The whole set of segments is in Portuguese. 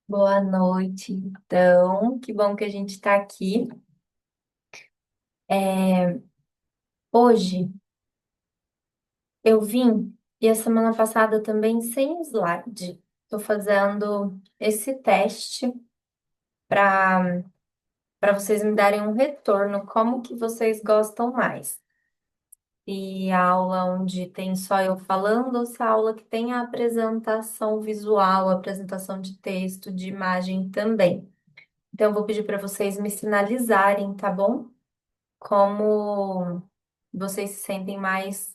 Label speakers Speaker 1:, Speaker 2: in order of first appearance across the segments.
Speaker 1: Boa noite, então. Que bom que a gente está aqui. Hoje eu vim e a semana passada também sem slide. Estou fazendo esse teste para vocês me darem um retorno, como que vocês gostam mais. Se a aula onde tem só eu falando ou se a aula que tem a apresentação visual, a apresentação de texto, de imagem também. Então, eu vou pedir para vocês me sinalizarem, tá bom? Como vocês se sentem mais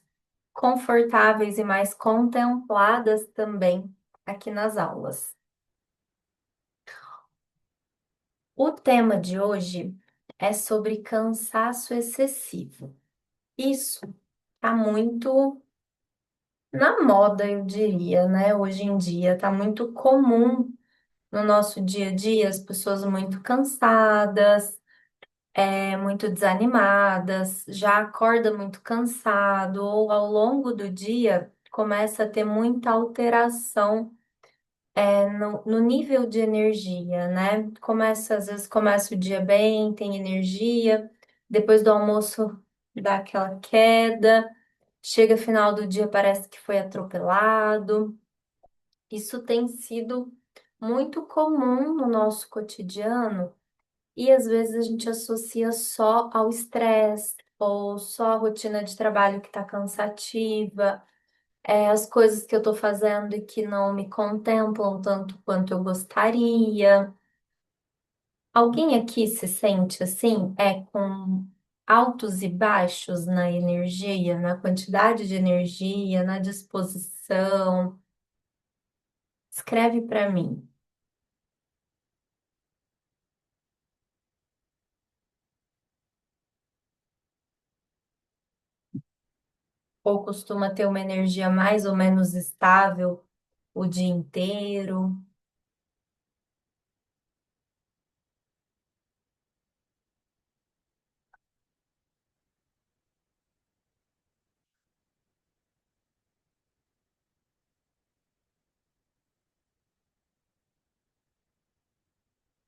Speaker 1: confortáveis e mais contempladas também aqui nas aulas. O tema de hoje é sobre cansaço excessivo. Isso está muito na moda, eu diria, né? Hoje em dia está muito comum no nosso dia a dia as pessoas muito cansadas, muito desanimadas, já acorda muito cansado, ou ao longo do dia começa a ter muita alteração, no nível de energia, né? Às vezes começa o dia bem, tem energia, depois do almoço dá aquela queda, chega final do dia, parece que foi atropelado. Isso tem sido muito comum no nosso cotidiano. E às vezes a gente associa só ao estresse ou só à rotina de trabalho que está cansativa, as coisas que eu estou fazendo e que não me contemplam tanto quanto eu gostaria. Alguém aqui se sente assim, com altos e baixos na energia, na quantidade de energia, na disposição? Escreve para mim. Ou costuma ter uma energia mais ou menos estável o dia inteiro?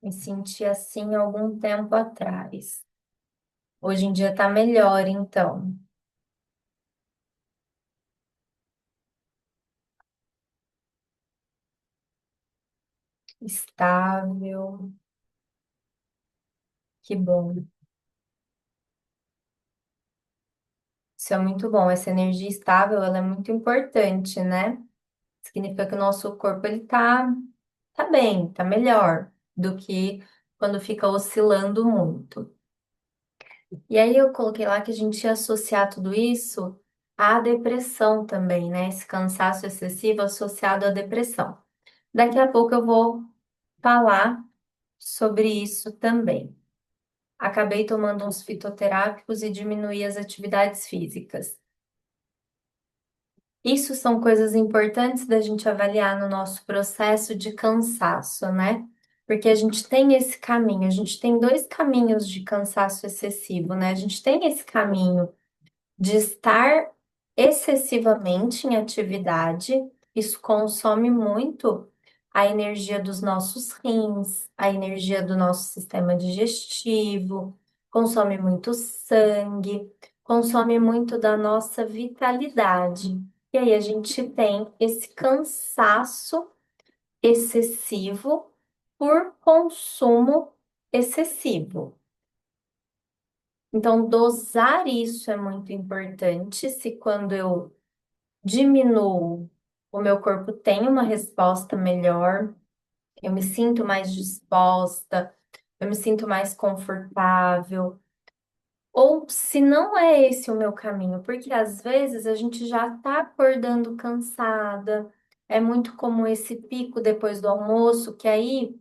Speaker 1: Me senti assim há algum tempo atrás. Hoje em dia tá melhor, então. Estável, que bom. Isso é muito bom. Essa energia estável, ela é muito importante, né? Significa que o nosso corpo, ele tá bem, tá melhor do que quando fica oscilando muito. E aí eu coloquei lá que a gente ia associar tudo isso à depressão também, né? Esse cansaço excessivo associado à depressão. Daqui a pouco eu vou falar sobre isso também. Acabei tomando uns fitoterápicos e diminuí as atividades físicas. Isso são coisas importantes da gente avaliar no nosso processo de cansaço, né? Porque a gente tem esse caminho, a gente tem dois caminhos de cansaço excessivo, né? A gente tem esse caminho de estar excessivamente em atividade, isso consome muito a energia dos nossos rins, a energia do nosso sistema digestivo, consome muito sangue, consome muito da nossa vitalidade. E aí a gente tem esse cansaço excessivo por consumo excessivo. Então, dosar isso é muito importante. Se quando eu diminuo, o meu corpo tem uma resposta melhor, eu me sinto mais disposta, eu me sinto mais confortável. Ou se não é esse o meu caminho, porque às vezes a gente já tá acordando cansada, é muito comum esse pico depois do almoço, que aí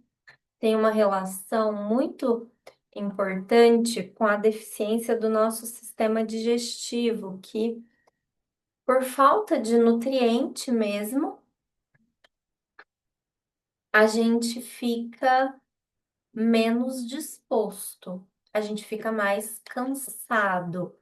Speaker 1: tem uma relação muito importante com a deficiência do nosso sistema digestivo, que por falta de nutriente mesmo, a gente fica menos disposto, a gente fica mais cansado,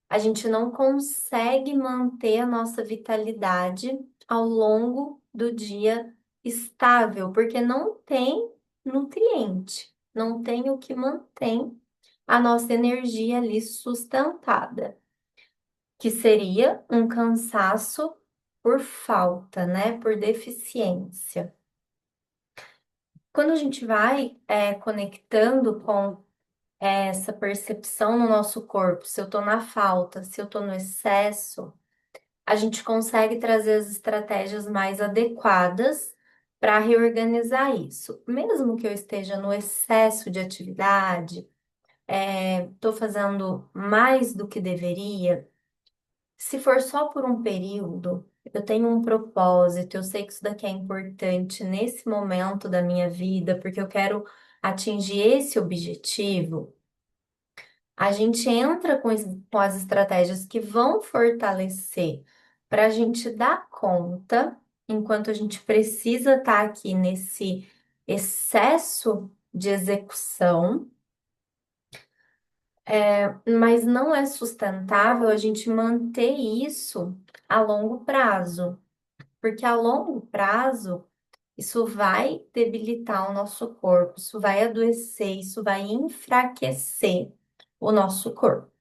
Speaker 1: a gente não consegue manter a nossa vitalidade ao longo do dia estável, porque não tem nutriente, não tem o que mantém a nossa energia ali sustentada, que seria um cansaço por falta, né? Por deficiência. Quando a gente vai conectando com essa percepção no nosso corpo, se eu tô na falta, se eu tô no excesso, a gente consegue trazer as estratégias mais adequadas para reorganizar isso. Mesmo que eu esteja no excesso de atividade, estou fazendo mais do que deveria, se for só por um período, eu tenho um propósito, eu sei que isso daqui é importante nesse momento da minha vida, porque eu quero atingir esse objetivo. A gente entra com as estratégias que vão fortalecer para a gente dar conta, enquanto a gente precisa estar aqui nesse excesso de execução, mas não é sustentável a gente manter isso a longo prazo, porque a longo prazo isso vai debilitar o nosso corpo, isso vai adoecer, isso vai enfraquecer o nosso corpo.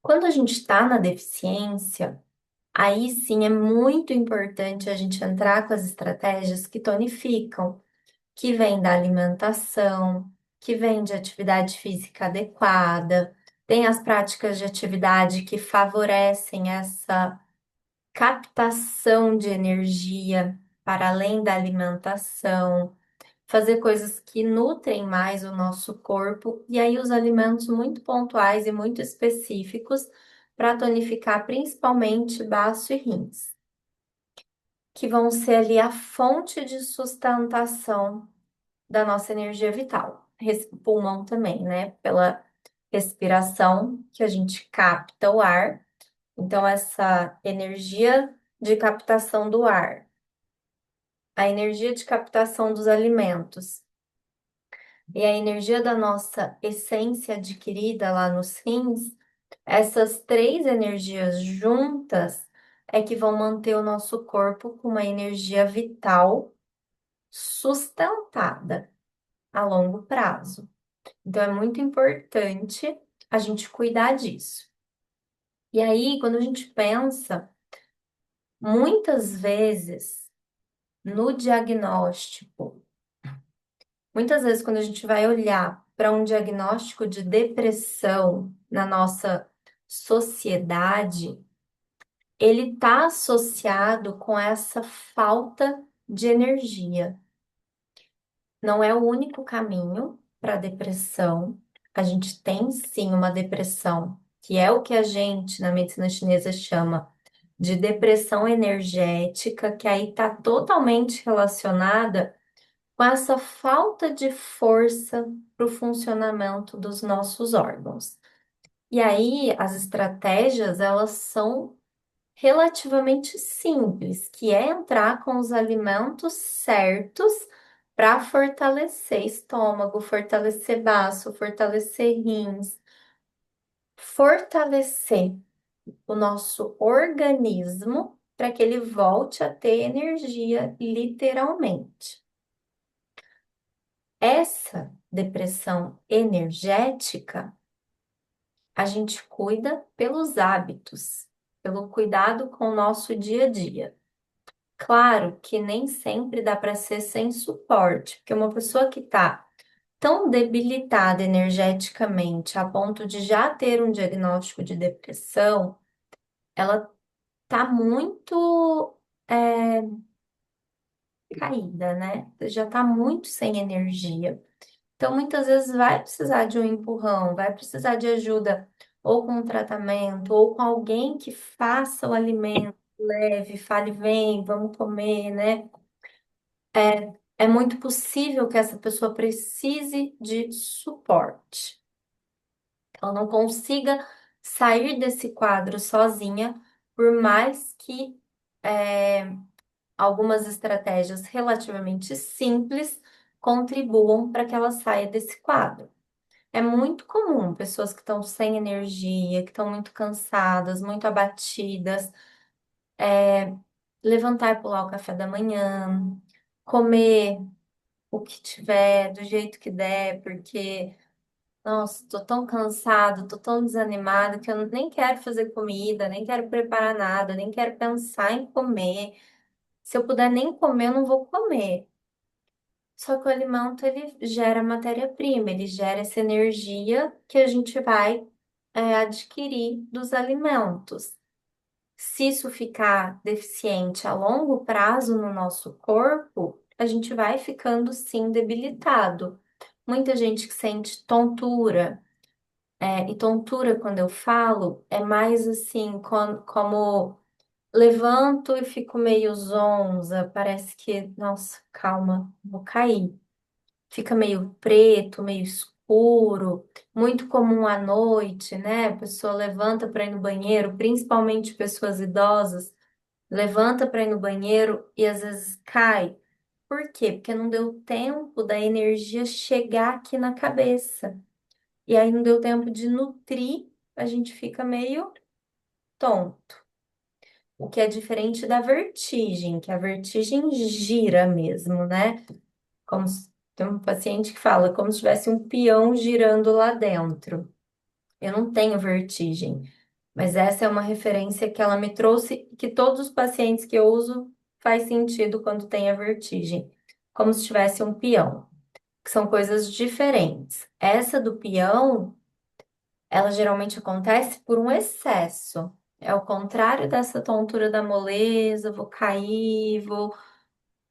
Speaker 1: Quando a gente está na deficiência, aí sim é muito importante a gente entrar com as estratégias que tonificam, que vem da alimentação, que vem de atividade física adequada, tem as práticas de atividade que favorecem essa captação de energia para além da alimentação, fazer coisas que nutrem mais o nosso corpo, e aí os alimentos muito pontuais e muito específicos para tonificar principalmente baço e rins, que vão ser ali a fonte de sustentação da nossa energia vital. Pulmão também, né? Pela respiração que a gente capta o ar. Então, essa energia de captação do ar, a energia de captação dos alimentos e a energia da nossa essência adquirida lá nos rins, essas três energias juntas é que vão manter o nosso corpo com uma energia vital sustentada a longo prazo. Então, é muito importante a gente cuidar disso. E aí, quando a gente pensa, muitas vezes no diagnóstico, muitas vezes, quando a gente vai olhar para um diagnóstico de depressão na nossa sociedade, ele está associado com essa falta de energia. Não é o único caminho para a depressão. A gente tem sim uma depressão, que é o que a gente na medicina chinesa chama de depressão energética, que aí está totalmente relacionada com essa falta de força para o funcionamento dos nossos órgãos. E aí, as estratégias, elas são relativamente simples, que é entrar com os alimentos certos para fortalecer estômago, fortalecer baço, fortalecer rins, fortalecer o nosso organismo para que ele volte a ter energia, literalmente. Essa depressão energética, a gente cuida pelos hábitos, pelo cuidado com o nosso dia a dia. Claro que nem sempre dá para ser sem suporte, porque uma pessoa que está tão debilitada energeticamente a ponto de já ter um diagnóstico de depressão, ela está muito caída, né? Já está muito sem energia. Então, muitas vezes vai precisar de um empurrão, vai precisar de ajuda, ou com um tratamento, ou com alguém que faça o alimento, leve, fale, vem, vamos comer, né? É muito possível que essa pessoa precise de suporte. Ela não consiga sair desse quadro sozinha, por mais que algumas estratégias relativamente simples contribuam para que ela saia desse quadro. É muito comum pessoas que estão sem energia, que estão muito cansadas, muito abatidas, levantar e pular o café da manhã, comer o que tiver, do jeito que der, porque, nossa, tô tão cansado, tô tão desanimada que eu nem quero fazer comida, nem quero preparar nada, nem quero pensar em comer. Se eu puder nem comer, eu não vou comer. Só que o alimento, ele gera matéria-prima, ele gera essa energia que a gente vai, adquirir dos alimentos. Se isso ficar deficiente a longo prazo no nosso corpo, a gente vai ficando sim debilitado. Muita gente que sente tontura, e tontura, quando eu falo, é mais assim, como levanto e fico meio zonza, parece que, nossa, calma, vou cair. Fica meio preto, meio escuro, muito comum à noite, né? A pessoa levanta para ir no banheiro, principalmente pessoas idosas, levanta para ir no banheiro e às vezes cai. Por quê? Porque não deu tempo da energia chegar aqui na cabeça. E aí não deu tempo de nutrir, a gente fica meio tonto. O que é diferente da vertigem, que a vertigem gira mesmo, né? Tem um paciente que fala como se tivesse um peão girando lá dentro. Eu não tenho vertigem, mas essa é uma referência que ela me trouxe, que todos os pacientes que eu uso faz sentido quando tem a vertigem, como se tivesse um peão, que são coisas diferentes. Essa do peão, ela geralmente acontece por um excesso. É o contrário dessa tontura da moleza, vou cair, vou.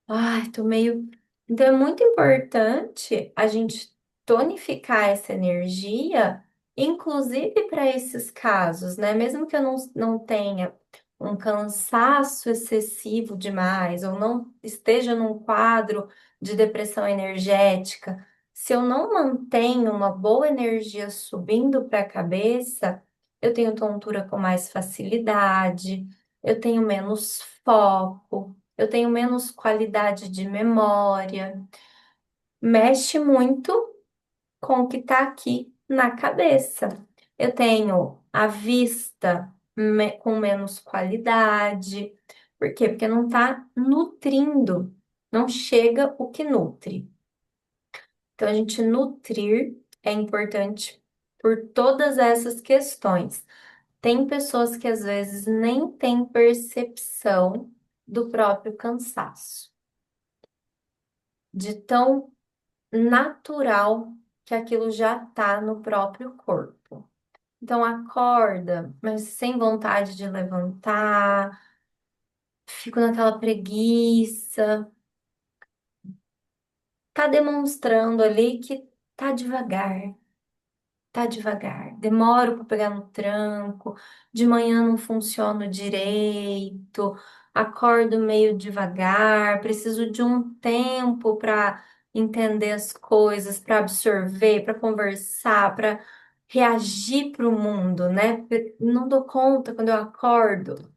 Speaker 1: Ai, tô meio. Então é muito importante a gente tonificar essa energia, inclusive para esses casos, né? Mesmo que eu não tenha um cansaço excessivo demais, ou não esteja num quadro de depressão energética, se eu não mantenho uma boa energia subindo para a cabeça, eu tenho tontura com mais facilidade, eu tenho menos foco, eu tenho menos qualidade de memória. Mexe muito com o que está aqui na cabeça. Eu tenho a vista com menos qualidade. Por quê? Porque não está nutrindo. Não chega o que nutre. Então, a gente nutrir é importante por todas essas questões. Tem pessoas que às vezes nem têm percepção do próprio cansaço, de tão natural que aquilo já está no próprio corpo. Então acorda, mas sem vontade de levantar, fico naquela preguiça, tá demonstrando ali que tá devagar. Tá devagar, demoro para pegar no tranco, de manhã não funciono direito, acordo meio devagar, preciso de um tempo para entender as coisas, para absorver, para conversar, para reagir para o mundo, né? Porque não dou conta quando eu acordo.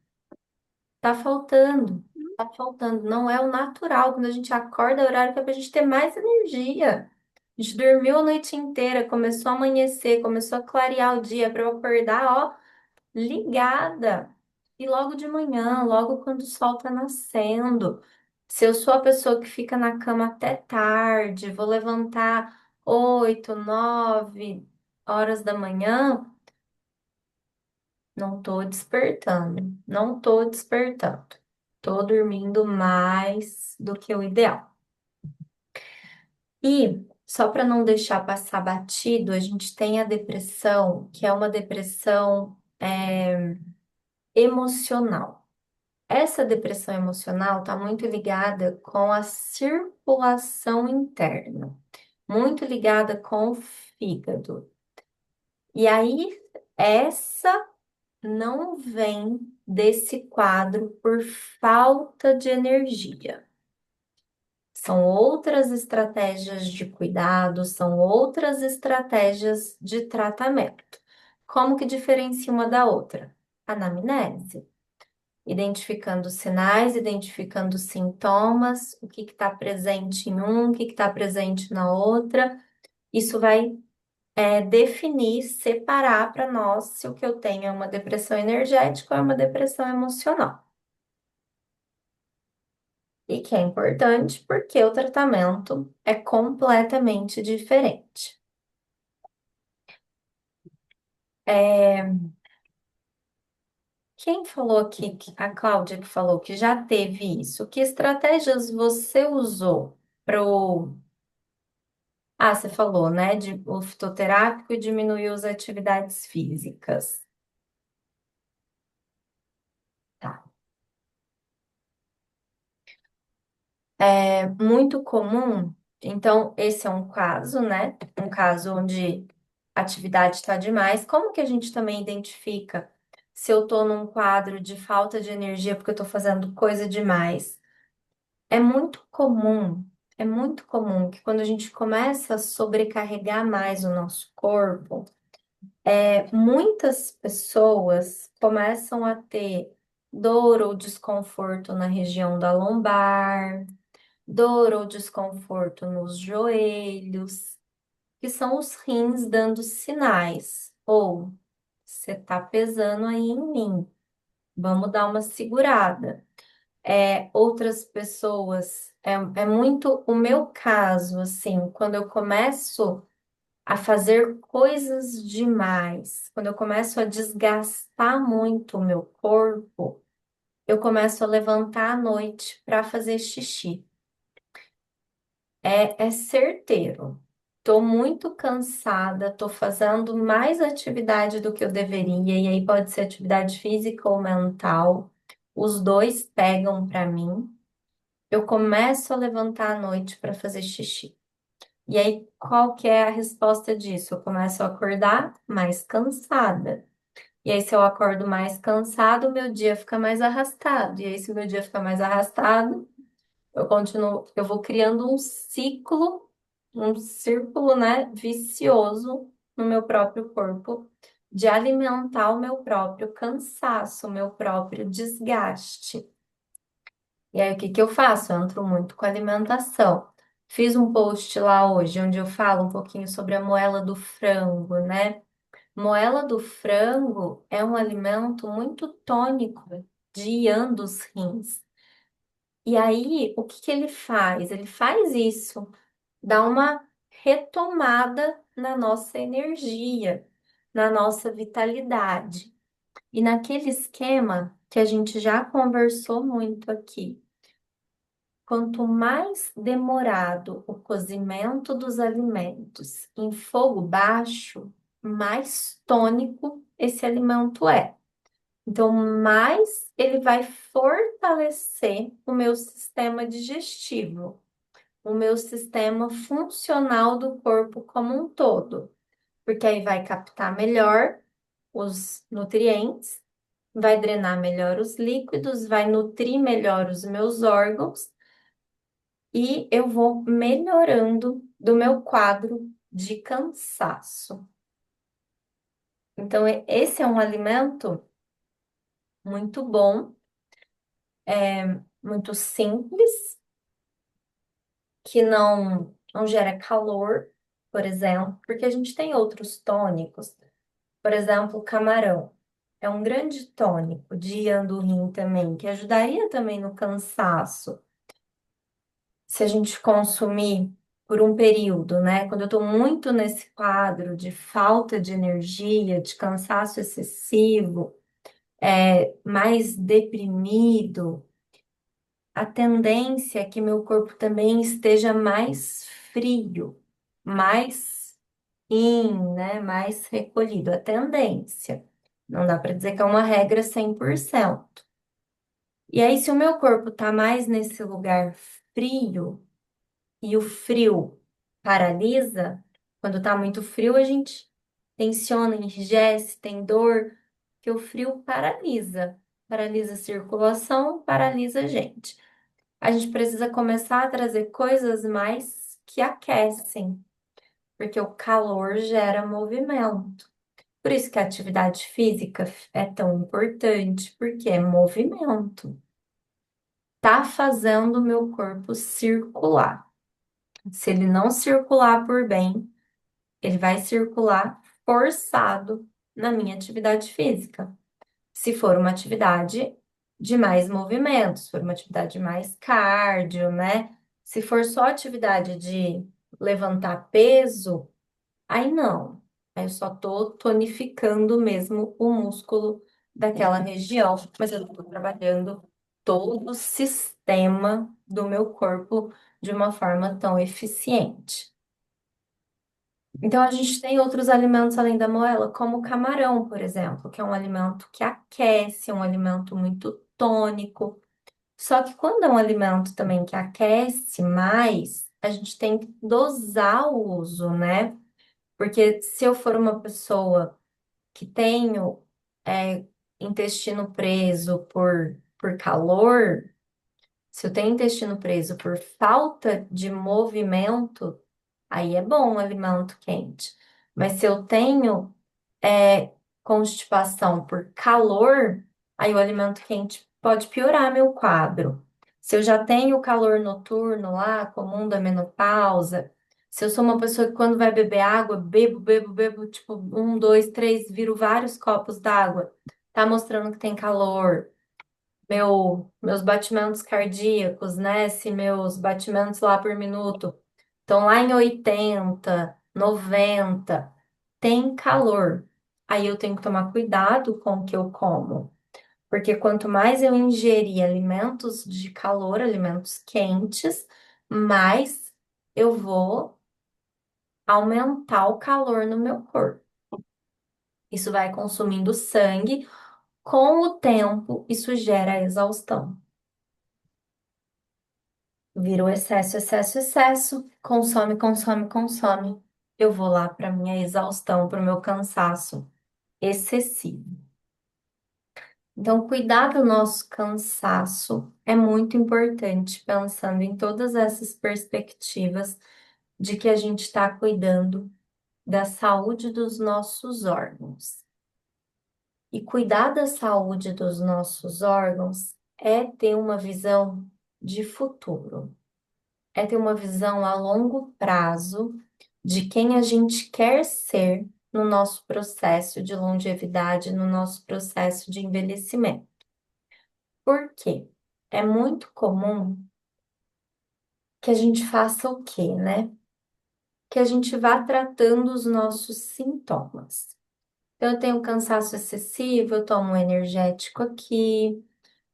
Speaker 1: Tá faltando, tá faltando. Não é o natural. Quando a gente acorda, é o horário que é pra gente ter mais energia. A gente dormiu a noite inteira, começou a amanhecer, começou a clarear o dia para eu acordar, ó, ligada. E logo de manhã, logo quando o sol tá nascendo. Se eu sou a pessoa que fica na cama até tarde, vou levantar 8, 9 horas da manhã, não tô despertando, não tô despertando. Tô dormindo mais do que o ideal. E só para não deixar passar batido, a gente tem a depressão, que é uma depressão emocional. Essa depressão emocional está muito ligada com a circulação interna, muito ligada com o fígado. E aí, essa não vem desse quadro por falta de energia. São outras estratégias de cuidado, são outras estratégias de tratamento. Como que diferencia uma da outra? Anamnese. Identificando sinais, identificando sintomas, o que está presente em um, o que está presente na outra. Isso vai definir, separar para nós se o que eu tenho é uma depressão energética ou é uma depressão emocional. e que é importante porque o tratamento é completamente diferente. É, quem falou aqui, a Cláudia que falou que já teve isso, que estratégias você usou pro... Ah, você falou, né, de o fitoterápico e diminuiu as atividades físicas. Tá. É muito comum, então esse é um caso, né? Um caso onde a atividade está demais. Como que a gente também identifica se eu estou num quadro de falta de energia porque eu estou fazendo coisa demais? É muito comum, é muito comum que quando a gente começa a sobrecarregar mais o nosso corpo, muitas pessoas começam a ter dor ou desconforto na região da lombar, dor ou desconforto nos joelhos, que são os rins dando sinais. Ou você tá pesando aí em mim, vamos dar uma segurada. Outras pessoas, é muito o meu caso, assim, quando eu começo a fazer coisas demais, quando eu começo a desgastar muito o meu corpo, eu começo a levantar à noite para fazer xixi. É certeiro. Tô muito cansada, tô fazendo mais atividade do que eu deveria, e aí pode ser atividade física ou mental. Os dois pegam para mim. Eu começo a levantar à noite para fazer xixi. E aí, qual que é a resposta disso? Eu começo a acordar mais cansada. E aí, se eu acordo mais cansado, meu dia fica mais arrastado. E aí, se meu dia fica mais arrastado, eu continuo, eu vou criando um círculo, né, vicioso no meu próprio corpo, de alimentar o meu próprio cansaço, o meu próprio desgaste. E aí, o que que eu faço? Eu entro muito com alimentação. Fiz um post lá hoje, onde eu falo um pouquinho sobre a moela do frango, né? Moela do frango é um alimento muito tônico de ian dos rins. E aí, o que que ele faz? Ele faz isso, dá uma retomada na nossa energia, na nossa vitalidade. E naquele esquema que a gente já conversou muito aqui, quanto mais demorado o cozimento dos alimentos em fogo baixo, mais tônico esse alimento é. Então, mais ele vai fortalecer o meu sistema digestivo, o meu sistema funcional do corpo como um todo, porque aí vai captar melhor os nutrientes, vai drenar melhor os líquidos, vai nutrir melhor os meus órgãos e eu vou melhorando do meu quadro de cansaço. Então, esse é um alimento muito bom, muito simples, que não gera calor, por exemplo, porque a gente tem outros tônicos. Por exemplo, o camarão. É um grande tônico de andorim também, que ajudaria também no cansaço. Se a gente consumir por um período, né? Quando eu estou muito nesse quadro de falta de energia, de cansaço excessivo, mais deprimido, a tendência é que meu corpo também esteja mais frio, mais né? Mais recolhido. A tendência. Não dá para dizer que é uma regra 100%. E aí, se o meu corpo está mais nesse lugar frio, e o frio paralisa, quando tá muito frio, a gente tensiona, enrijece, tem dor, que o frio paralisa. Paralisa a circulação, paralisa a gente. A gente precisa começar a trazer coisas mais que aquecem, porque o calor gera movimento. Por isso que a atividade física é tão importante, porque é movimento. Tá fazendo o meu corpo circular. Se ele não circular por bem, ele vai circular forçado na minha atividade física. Se for uma atividade de mais movimentos, se for uma atividade mais cardio, né? Se for só atividade de levantar peso, aí não. Aí eu só tô tonificando mesmo o músculo daquela região, mas eu tô trabalhando todo o sistema do meu corpo de uma forma tão eficiente. Então, a gente tem outros alimentos além da moela, como o camarão, por exemplo, que é um alimento que aquece, é um alimento muito tônico. Só que quando é um alimento também que aquece mais, a gente tem que dosar o uso, né? Porque se eu for uma pessoa que tenho intestino preso por calor, se eu tenho intestino preso por falta de movimento, aí é bom um alimento quente. Mas se eu tenho constipação por calor, aí o alimento quente pode piorar meu quadro. Se eu já tenho calor noturno lá, comum da menopausa, se eu sou uma pessoa que quando vai beber água, bebo, bebo, bebo, tipo, um, dois, três, viro vários copos d'água, tá mostrando que tem calor. Meus batimentos cardíacos, né? Se meus batimentos lá por minuto estão lá em 80, 90, tem calor. Aí eu tenho que tomar cuidado com o que eu como, porque quanto mais eu ingerir alimentos de calor, alimentos quentes, mais eu vou aumentar o calor no meu corpo. Isso vai consumindo sangue, com o tempo, isso gera exaustão. Virou excesso, excesso, excesso, consome, consome, consome. Eu vou lá para minha exaustão, para o meu cansaço excessivo. Então, cuidar do nosso cansaço é muito importante, pensando em todas essas perspectivas de que a gente está cuidando da saúde dos nossos órgãos. E cuidar da saúde dos nossos órgãos é ter uma visão de futuro. É ter uma visão a longo prazo de quem a gente quer ser no nosso processo de longevidade, no nosso processo de envelhecimento. Por quê? É muito comum que a gente faça o quê, né? Que a gente vá tratando os nossos sintomas. Então, eu tenho cansaço excessivo, eu tomo um energético aqui.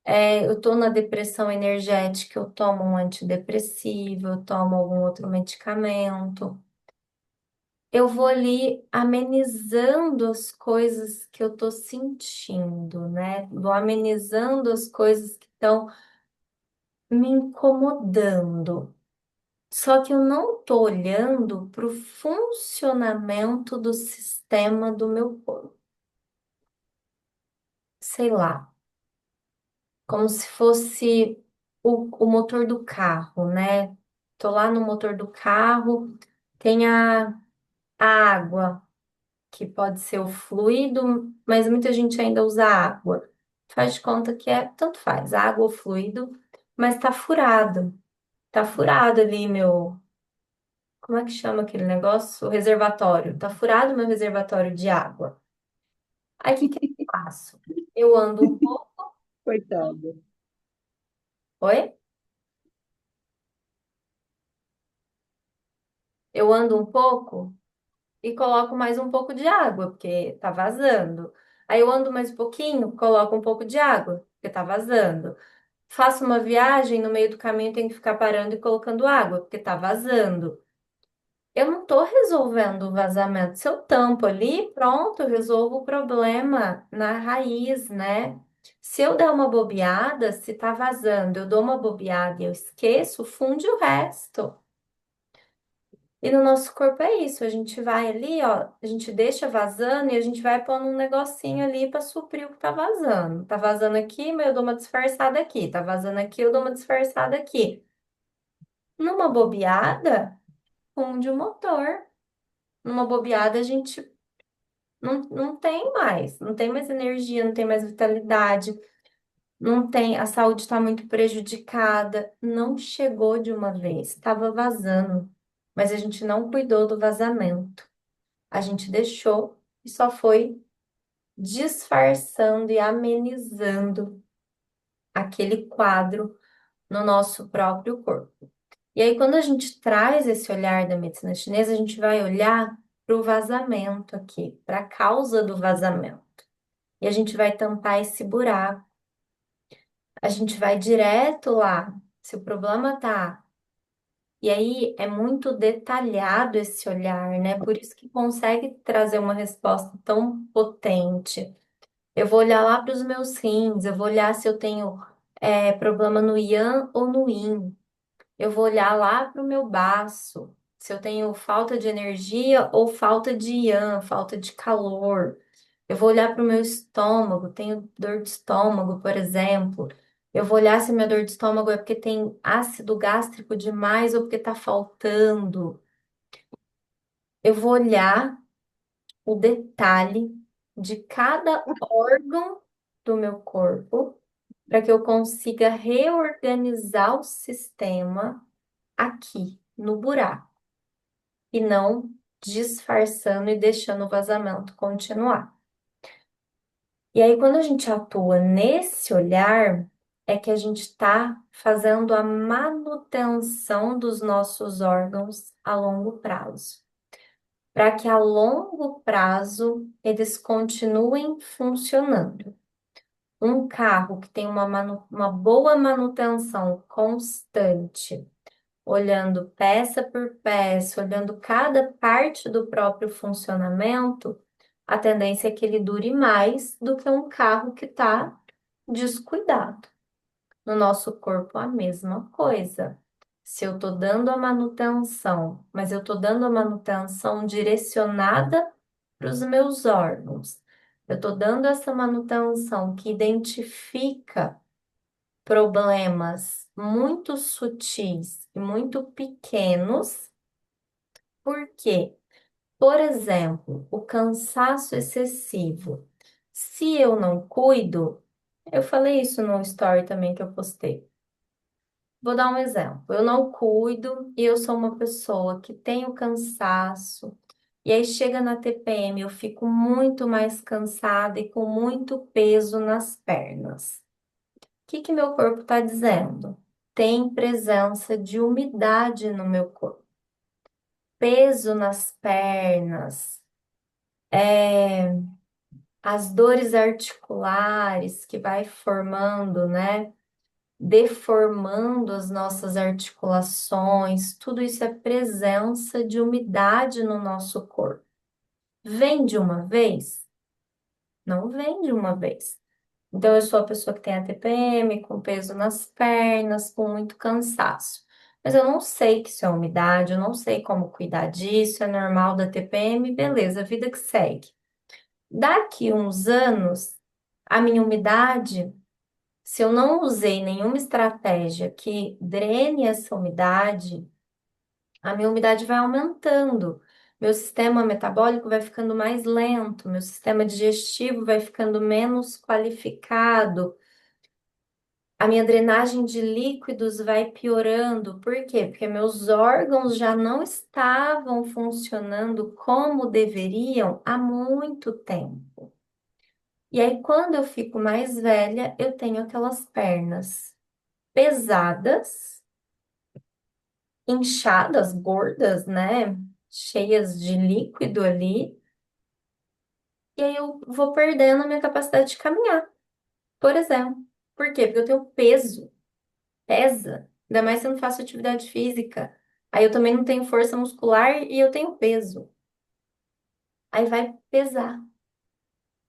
Speaker 1: Eu tô na depressão energética, eu tomo um antidepressivo, eu tomo algum outro medicamento. Eu vou ali amenizando as coisas que eu tô sentindo, né? Vou amenizando as coisas que estão me incomodando. Só que eu não tô olhando para o funcionamento do sistema do meu corpo. Sei lá, como se fosse o motor do carro, né? Tô lá no motor do carro, tem a água, que pode ser o fluido, mas muita gente ainda usa água. Faz de conta que tanto faz, água ou fluido, mas tá furado. Tá furado ali como é que chama aquele negócio? O reservatório. Tá furado meu reservatório de água. Aí o que que eu faço? Eu ando um pouco.
Speaker 2: Coitada.
Speaker 1: Oi? Eu ando um pouco e coloco mais um pouco de água, porque tá vazando. Aí eu ando mais um pouquinho, coloco um pouco de água, porque tá vazando. Faço uma viagem, no meio do caminho tenho que ficar parando e colocando água, porque tá vazando. Eu não tô resolvendo o vazamento. Se eu tampo ali, pronto, eu resolvo o problema na raiz, né? Se eu der uma bobeada, se tá vazando, eu dou uma bobeada e eu esqueço, funde o resto. E no nosso corpo é isso, a gente vai ali, ó, a gente deixa vazando e a gente vai pondo um negocinho ali para suprir o que tá vazando. Tá vazando aqui, mas eu dou uma disfarçada aqui. Tá vazando aqui, eu dou uma disfarçada aqui. Numa bobeada, funde o motor. Numa bobeada, a gente não tem mais, não tem mais energia, não tem mais vitalidade, não tem, a saúde está muito prejudicada. Não chegou de uma vez, estava vazando, mas a gente não cuidou do vazamento. A gente deixou e só foi disfarçando e amenizando aquele quadro no nosso próprio corpo. E aí, quando a gente traz esse olhar da medicina chinesa, a gente vai olhar para o vazamento aqui, para a causa do vazamento. E a gente vai tampar esse buraco. A gente vai direto lá. Se o problema tá. E aí é muito detalhado esse olhar, né? Por isso que consegue trazer uma resposta tão potente. Eu vou olhar lá para os meus rins, eu vou olhar se eu tenho problema no yang ou no yin. Eu vou olhar lá para o meu baço, se eu tenho falta de energia ou falta de yang, falta de calor. Eu vou olhar para o meu estômago, tenho dor de estômago, por exemplo. Eu vou olhar se minha dor de estômago é porque tem ácido gástrico demais ou porque está faltando. Eu vou olhar o detalhe de cada órgão do meu corpo para que eu consiga reorganizar o sistema aqui no buraco e não disfarçando e deixando o vazamento continuar. E aí, quando a gente atua nesse olhar, é que a gente está fazendo a manutenção dos nossos órgãos a longo prazo, para que a longo prazo eles continuem funcionando. Um carro que tem uma boa manutenção constante, olhando peça por peça, olhando cada parte do próprio funcionamento, a tendência é que ele dure mais do que um carro que está descuidado. No nosso corpo, a mesma coisa. Se eu estou dando a manutenção, mas eu estou dando a manutenção direcionada para os meus órgãos, eu estou dando essa manutenção que identifica problemas muito sutis e muito pequenos. Por quê? Por exemplo, o cansaço excessivo. Se eu não cuido, eu falei isso no story também que eu postei. Vou dar um exemplo. Eu não cuido e eu sou uma pessoa que tenho cansaço. E aí chega na TPM, eu fico muito mais cansada e com muito peso nas pernas. O que que meu corpo está dizendo? Tem presença de umidade no meu corpo. Peso nas pernas, as dores articulares que vai formando, né? Deformando as nossas articulações, tudo isso é presença de umidade no nosso corpo. Vem de uma vez? Não vem de uma vez. Então, eu sou a pessoa que tem a TPM, com peso nas pernas, com muito cansaço. Mas eu não sei que isso é umidade, eu não sei como cuidar disso, é normal da TPM, beleza, vida que segue. Daqui uns anos, a minha umidade, se eu não usei nenhuma estratégia que drene essa umidade, a minha umidade vai aumentando. Meu sistema metabólico vai ficando mais lento, meu sistema digestivo vai ficando menos qualificado, a minha drenagem de líquidos vai piorando. Por quê? Porque meus órgãos já não estavam funcionando como deveriam há muito tempo. E aí, quando eu fico mais velha, eu tenho aquelas pernas pesadas, inchadas, gordas, né? Cheias de líquido ali. E aí eu vou perdendo a minha capacidade de caminhar, por exemplo. Por quê? Porque eu tenho peso. Pesa. Ainda mais se eu não faço atividade física. Aí eu também não tenho força muscular e eu tenho peso. Aí vai pesar.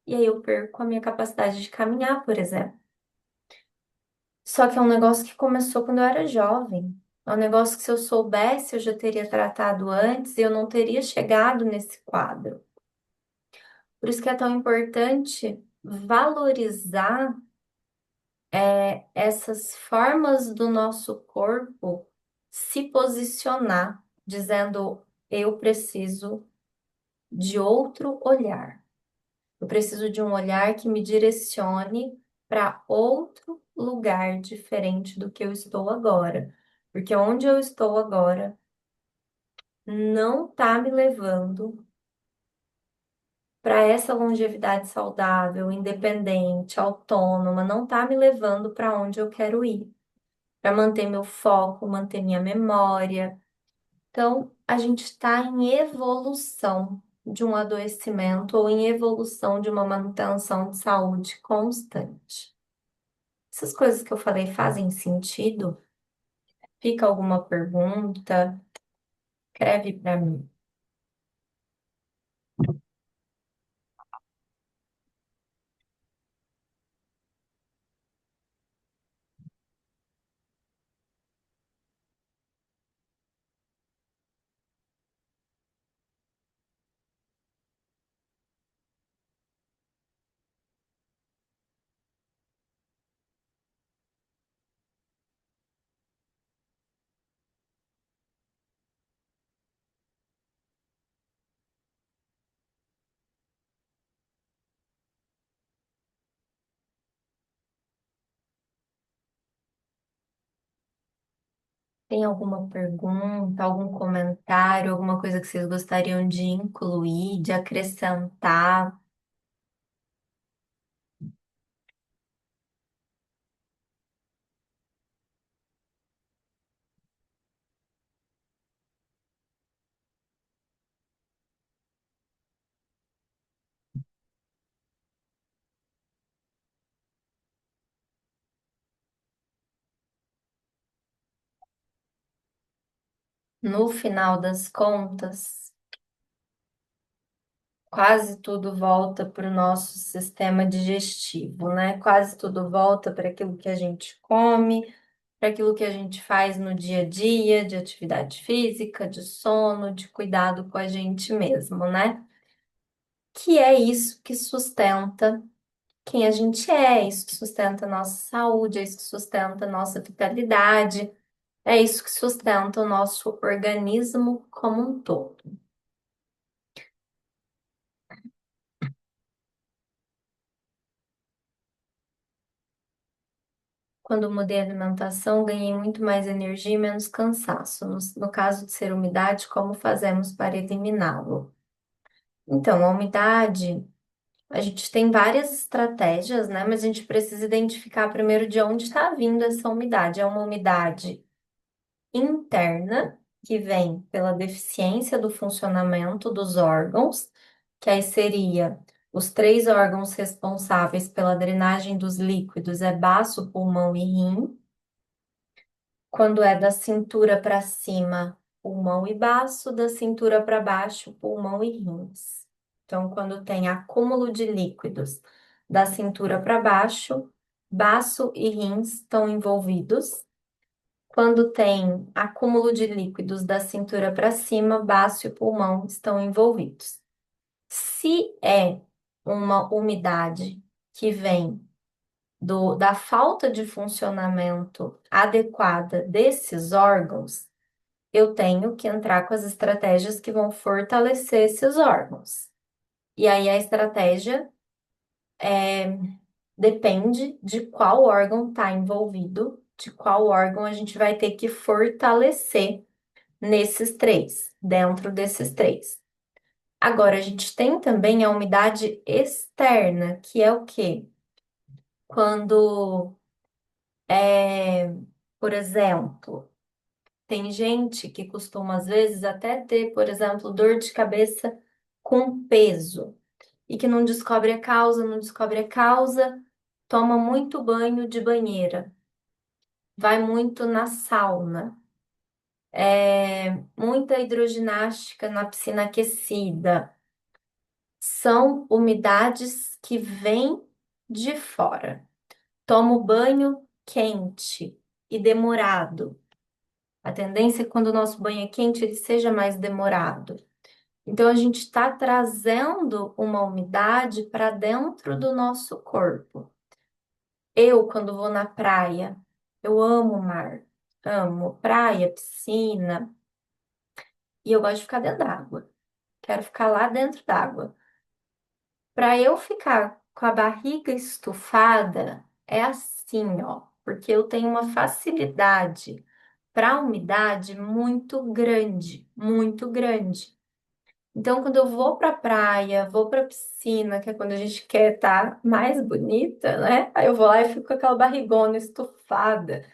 Speaker 1: E aí eu perco a minha capacidade de caminhar, por exemplo. Só que é um negócio que começou quando eu era jovem. É um negócio que se eu soubesse, eu já teria tratado antes e eu não teria chegado nesse quadro. Por isso que é tão importante valorizar essas formas do nosso corpo se posicionar, dizendo: eu preciso de outro olhar. Eu preciso de um olhar que me direcione para outro lugar diferente do que eu estou agora. Porque onde eu estou agora não está me levando para essa longevidade saudável, independente, autônoma, não está me levando para onde eu quero ir, para manter meu foco, manter minha memória. Então, a gente está em evolução de um adoecimento ou em evolução de uma manutenção de saúde constante. Essas coisas que eu falei fazem sentido? Fica alguma pergunta? Escreve para mim. Tem alguma pergunta, algum comentário, alguma coisa que vocês gostariam de incluir, de acrescentar? No final das contas, quase tudo volta para o nosso sistema digestivo, né? Quase tudo volta para aquilo que a gente come, para aquilo que a gente faz no dia a dia, de atividade física, de sono, de cuidado com a gente mesmo, né? Que é isso que sustenta quem a gente é, isso que sustenta a nossa saúde, é isso que sustenta a nossa vitalidade, é isso que sustenta o nosso organismo como um todo. Quando eu mudei a alimentação, ganhei muito mais energia e menos cansaço. No caso de ser umidade, como fazemos para eliminá-lo? Então, a umidade, a gente tem várias estratégias, né? Mas a gente precisa identificar primeiro de onde está vindo essa umidade. É uma umidade interna, que vem pela deficiência do funcionamento dos órgãos, que aí seria os três órgãos responsáveis pela drenagem dos líquidos, é baço, pulmão e rim. Quando é da cintura para cima, pulmão e baço, da cintura para baixo, pulmão e rins. Então, quando tem acúmulo de líquidos da cintura para baixo, baço e rins estão envolvidos. Quando tem acúmulo de líquidos da cintura para cima, baço e pulmão estão envolvidos. Se é uma umidade que vem da falta de funcionamento adequada desses órgãos, eu tenho que entrar com as estratégias que vão fortalecer esses órgãos. E aí a estratégia depende de qual órgão está envolvido, de qual órgão a gente vai ter que fortalecer nesses três, dentro desses três. Agora, a gente tem também a umidade externa, que é o quê? Quando, por exemplo, tem gente que costuma, às vezes, até ter, por exemplo, dor de cabeça com peso e que não descobre a causa, não descobre a causa, toma muito banho de banheira, vai muito na sauna, muita hidroginástica na piscina aquecida. São umidades que vêm de fora. Tomo banho quente e demorado. A tendência é que quando o nosso banho é quente, ele seja mais demorado. Então, a gente está trazendo uma umidade para dentro do nosso corpo. Eu, quando vou na praia, eu amo o mar, amo praia, piscina, e eu gosto de ficar dentro d'água. Quero ficar lá dentro d'água. Para eu ficar com a barriga estufada, é assim, ó, porque eu tenho uma facilidade para umidade muito grande, muito grande. Então, quando eu vou pra praia, vou pra piscina, que é quando a gente quer estar mais bonita, né? Aí eu vou lá e fico com aquela barrigona estufada.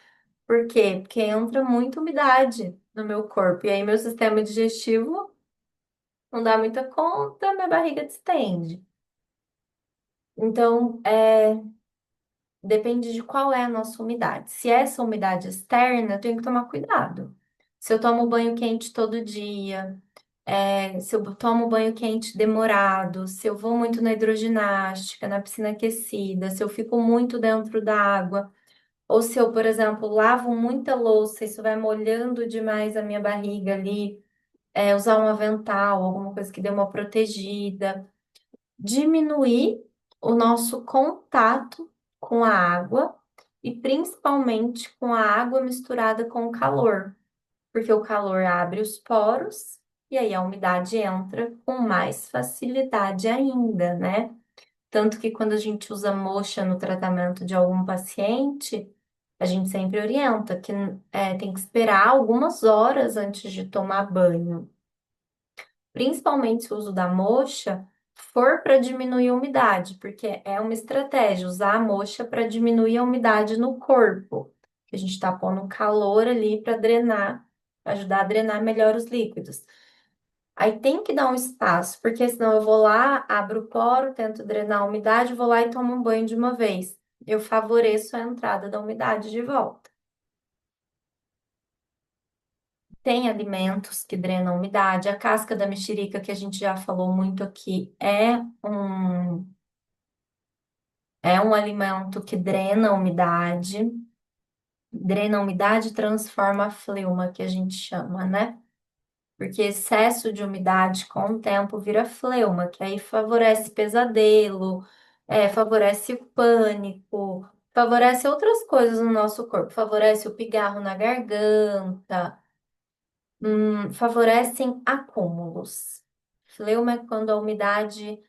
Speaker 1: Por quê? Porque entra muita umidade no meu corpo. E aí meu sistema digestivo não dá muita conta, minha barriga distende. Então, depende de qual é a nossa umidade. Se é essa umidade externa, eu tenho que tomar cuidado. Se eu tomo banho quente todo dia, se eu tomo banho quente demorado, se eu vou muito na hidroginástica, na piscina aquecida, se eu fico muito dentro da água, ou se eu, por exemplo, lavo muita louça, isso vai molhando demais a minha barriga ali, usar um avental, alguma coisa que dê uma protegida, diminuir o nosso contato com a água e principalmente com a água misturada com o calor, porque o calor abre os poros e aí a umidade entra com mais facilidade ainda, né? Tanto que quando a gente usa moxa no tratamento de algum paciente, a gente sempre orienta que tem que esperar algumas horas antes de tomar banho. Principalmente se o uso da moxa for para diminuir a umidade, porque é uma estratégia usar a moxa para diminuir a umidade no corpo, que a gente está pondo calor ali para drenar, pra ajudar a drenar melhor os líquidos. Aí tem que dar um espaço, porque senão eu vou lá, abro o poro, tento drenar a umidade, vou lá e tomo um banho de uma vez. Eu favoreço a entrada da umidade de volta. Tem alimentos que drenam a umidade. A casca da mexerica, que a gente já falou muito aqui, é um alimento que drena a umidade. Drena a umidade e transforma a fleuma, que a gente chama, né? Porque excesso de umidade com o tempo vira fleuma, que aí favorece pesadelo, favorece o pânico, favorece outras coisas no nosso corpo, favorece o pigarro na garganta, favorecem acúmulos. Fleuma é quando a umidade,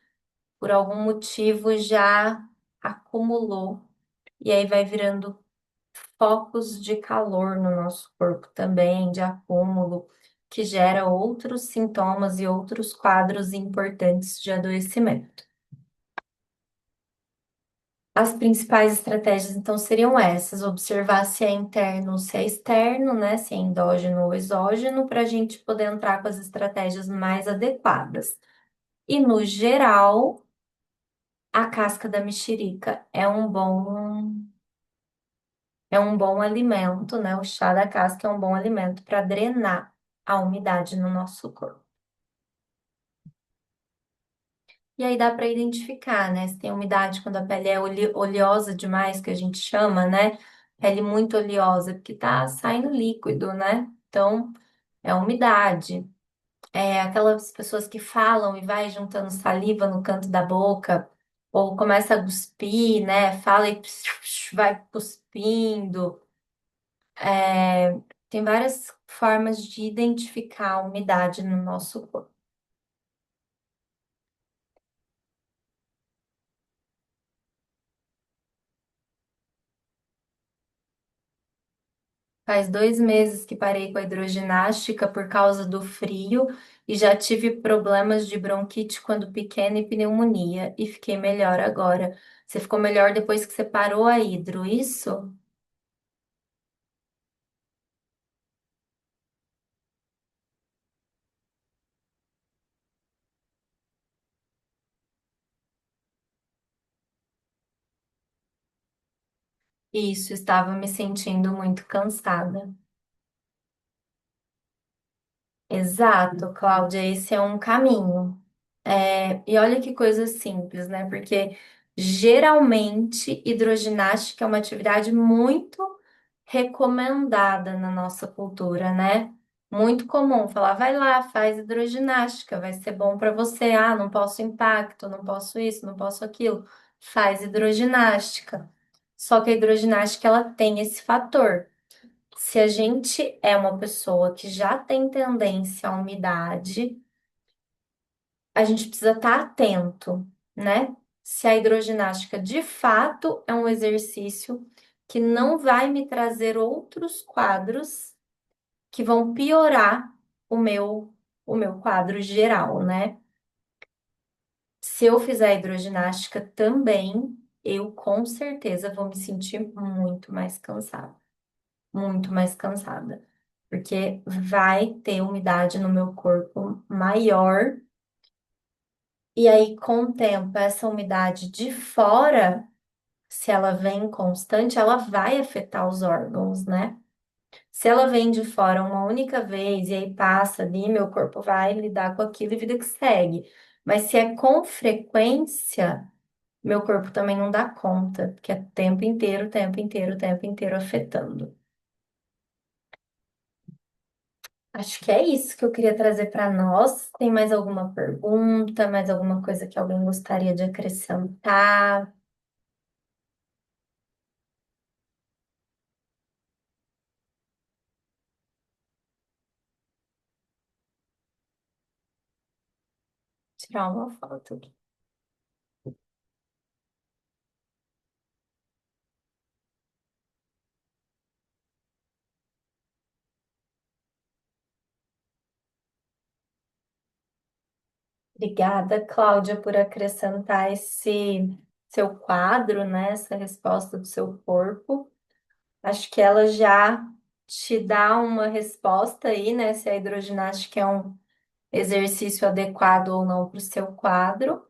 Speaker 1: por algum motivo, já acumulou, e aí vai virando focos de calor no nosso corpo também, de acúmulo, que gera outros sintomas e outros quadros importantes de adoecimento. As principais estratégias, então, seriam essas: observar se é interno ou se é externo, né? Se é endógeno ou exógeno, para a gente poder entrar com as estratégias mais adequadas. E, no geral, a casca da mexerica é um bom alimento, né? O chá da casca é um bom alimento para drenar a umidade no nosso corpo. E aí dá para identificar, né? Se tem umidade quando a pele é oleosa demais, que a gente chama, né? Pele muito oleosa, porque tá saindo líquido, né? Então, é umidade. É aquelas pessoas que falam e vai juntando saliva no canto da boca, ou começa a cuspir, né? Fala e vai cuspindo. Tem várias formas de identificar a umidade no nosso corpo. Faz 2 meses que parei com a hidroginástica por causa do frio e já tive problemas de bronquite quando pequena e pneumonia e fiquei melhor agora. Você ficou melhor depois que você parou a hidro, isso? Isso, estava me sentindo muito cansada. Exato, Cláudia, esse é um caminho. E olha que coisa simples, né? Porque geralmente hidroginástica é uma atividade muito recomendada na nossa cultura, né? Muito comum falar, vai lá, faz hidroginástica, vai ser bom para você. Ah, não posso impacto, não posso isso, não posso aquilo. Faz hidroginástica. Só que a hidroginástica ela tem esse fator. Se a gente é uma pessoa que já tem tendência à umidade, a gente precisa estar atento, né? Se a hidroginástica de fato é um exercício que não vai me trazer outros quadros que vão piorar o meu. o meu quadro geral, né? Se eu fizer hidroginástica também, eu com certeza vou me sentir muito mais cansada, porque vai ter umidade no meu corpo maior, e aí com o tempo, essa umidade de fora, se ela vem constante, ela vai afetar os órgãos, né? Se ela vem de fora uma única vez e aí passa ali, meu corpo vai lidar com aquilo e vida que segue. Mas se é com frequência, meu corpo também não dá conta, porque é o tempo inteiro, o tempo inteiro, o tempo inteiro afetando. Acho que é isso que eu queria trazer para nós. Tem mais alguma pergunta, mais alguma coisa que alguém gostaria de acrescentar? Tirar uma foto aqui. Obrigada, Cláudia, por acrescentar esse seu quadro, né? Essa resposta do seu corpo. Acho que ela já te dá uma resposta aí, né? Se a hidroginástica é um exercício adequado ou não para o seu quadro.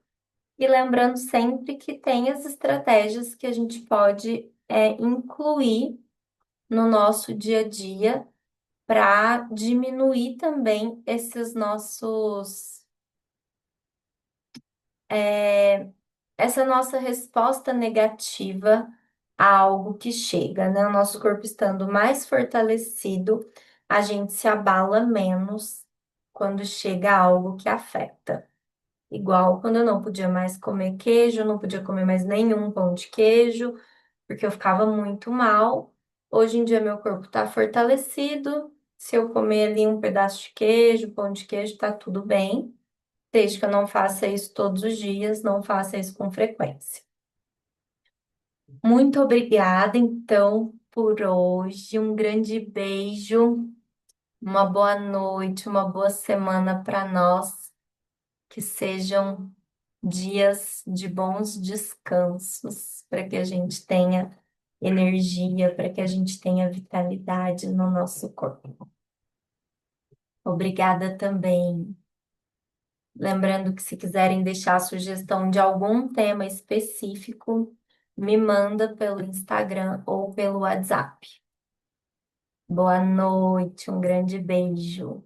Speaker 1: E lembrando sempre que tem as estratégias que a gente pode incluir no nosso dia a dia para diminuir também esses nossos, essa nossa resposta negativa a algo que chega, né? O nosso corpo estando mais fortalecido, a gente se abala menos quando chega algo que afeta. Igual quando eu não podia mais comer queijo, não podia comer mais nenhum pão de queijo, porque eu ficava muito mal. Hoje em dia meu corpo está fortalecido. Se eu comer ali um pedaço de queijo, pão de queijo, tá tudo bem. Desde que eu não faça isso todos os dias, não faça isso com frequência. Muito obrigada, então, por hoje. Um grande beijo, uma boa noite, uma boa semana para nós. Que sejam dias de bons descansos, para que a gente tenha energia, para que a gente tenha vitalidade no nosso corpo. Obrigada também. Lembrando que se quiserem deixar a sugestão de algum tema específico, me manda pelo Instagram ou pelo WhatsApp. Boa noite, um grande beijo.